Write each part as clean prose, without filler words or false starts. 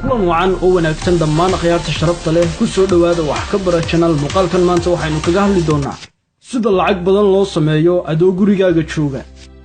kulan wacan oo wanaagsan dhammaan khiyaarta sharafta leh ku soo dhawaada wax ka bara channel muuqaalkan maanta waxaynu kaga hadli doonaa sida lacag badan loo sameeyo adoo gurigaaga jooga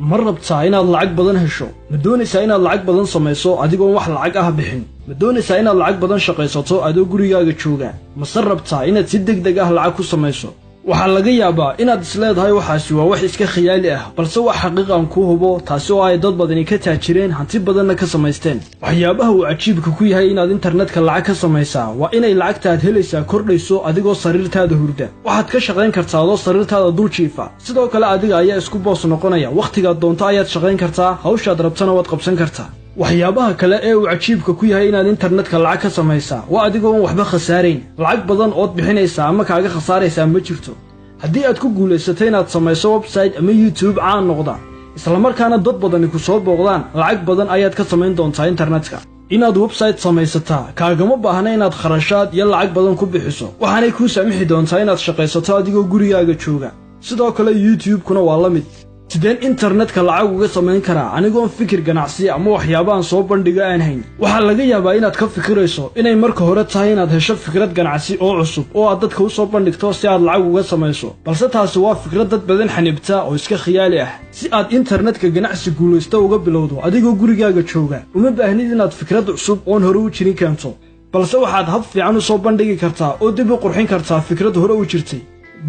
ma rabtaa inaad lacag badan hesho ma doonaysaa inaad lacag badan samayso adigoo wax lacag ah bixin ma doonaysaa inaad lacag badan shaqaysato adoo gurigaaga jooga ma rabtaa inaad si degdeg ah lacag ku samayso waxa laga yaabaa inaad isleedahay waxaasi waa wax iska khiyaali ah balse wax xaqiiqan ku hubo taasi oo ay dad badani ka taajireen hanti badanna ka samaysteen waxyaabaha uu cajiibka ku yahay inaad internetka lacag ka samaysaa waa inay lacagtaad helaysaa kordhayso adigoo sariirtaada hurda waxaad ka shaqayn kartaa adoo sariirtaada dul jiifa sidoo kale adiga ayaa isku boos noqonaya wakhtigaad doonto ayaad shaqayn kartaa hawshaad rabtana waad qabsan kartaa waxyaabaha kale ee uu cajiibka ku yahay inaad internetka lacag ka samaysaa waa adigoo waxba khasaarayn lacag badan ood bixinaysaa ama kaaga khasaaraysaa ma jirto haddii aad ku guulaysato inaad samayso website ama YouTube caan noqda isla markaana dad badani ku soo booqdaan lacag badan ayaad ka samayn doontaa internetka inaad website samaysataa kaagama baahna inaad kharashaad iyo lacag badan ku bixiso waxaanay kuu saamixi doontaa inaad shaqaysato adigoo gurigaaga jooga sidoo kale YouTube-kuna waa la mid sideen internetka lacag uga samayn karaa anigoon fikir ganacsi ama waxyaabahan soo bandhiga aan hayn waxaa laga yaabaa inaad ka fikirayso inay marka hore tahay inaad hesho fikrad ganacsi oo cusub oo aad dadka u soo bandhigto si aad lacag uga samayso balse taasi waa fikrad dad badan xanibta oo iska khiyaali ah si aad internetka ganacsi guulaysta uga bilowdo adigoo gurigaaga jooga uma baahnid inaad fikrad cusub oon hore u jirin keento balse waxaad hab fiican u soo bandhigi kartaa oo dib u qurxin kartaa fikrad hore u jirtay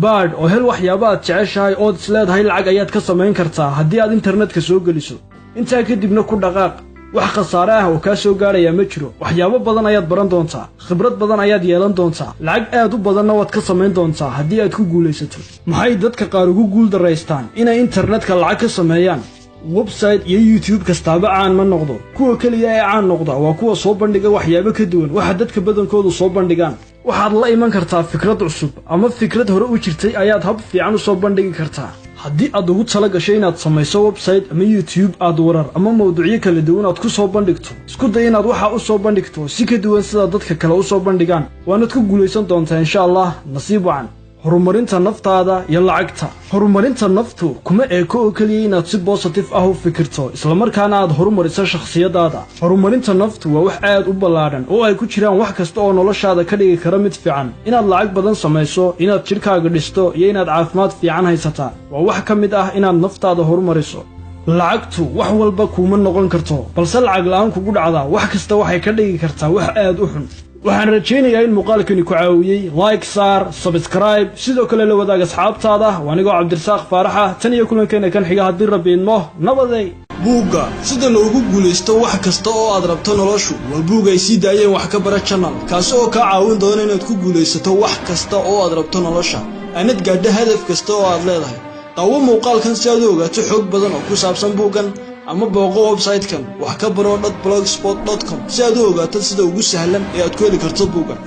baadh oo hel waxyaaba aad jeceshahay ood isleedahay lacag ayaad ka samayn kartaa haddii aad internetka soo geliso intaa kadibna ku dhaqaaq wax khasaare ah oo kaa soo gaadhayaa ma jiro waxyaabo badan ayaad baran doontaa khibrad badan ayaad yeelan doontaa lacag aad u badanna waad ka samayn doontaa haddii aad ku guulaysato maxay dadka qaar ugu guuldaraystaan inay internetka lacag ka sameeyaan website iyo YouTube kastaaba caan ma noqdo kuwa kaliya ee caan noqda waa kuwa soo bandhiga waxyaabo ka duwan waxa dadka badankoodu soo bandhigaan waxaad la iman kartaa fikrad cusub ama fikrad hore u jirtay ayaad hab fiican u soo bandhigi kartaa haddii aad ugu tala gashay inaad samayso website ama YouTube aad warar ama mawduucyo kala duwan aad ku soo bandhigto isku day inaad waxa u soo bandhigto si ka duwan sida dadka kale u soo bandhigaan waanaad ku guulaysan doontaa insha Allah nasiib wacan horumarinta naftaada iyo lacagta horumarinta naftu kuma eeko oo kaliya inaad si positive ah u fikirto isla markaana aad horumariso shakhsiyadaada horumarinta naftu waa wax aad u ballaaran oo ay ku jiraan wax kasta oo noloshaada ka dhigi kara mid fiican inaad lacag badan samayso inaad jirkaaga dhisto iyo inaad caafimaad fiican haysataa waa wax ka mid ah inaad naftaada horumariso lacagtu wax walba kuma noqon karto balse lacag la'aan kugu dhacda wax kasta waxay ka dhigi kartaa wax aad u xun waxaan rajaynayaa in muuqaalkani ku caawiyey like saar subscribe sidoo kale la wadaag asxaabtaada waanigoo Cabdirasaaq Faaraxa tan iyo kulankeena kan xiga haddii Rabbi idmo nabaday buugga sida loogu guulaysto wax kasta oo aad rabto noloshu waa buug ay sii daayeen wax ka bara channel kaas oo ka caawin doona inaad ku guulaysato wax kasta oo aad rabto nolosha aanad gaadho hadaf kasta oo aad leedahay daawo muuqaalkan si aad u ogaato xog badan oo ku saabsan buuggan ama booqo website-kan wax ka baro.blogspot.com si aad u ogaato sida ugu sahlan ee aad ku heli karto buuggan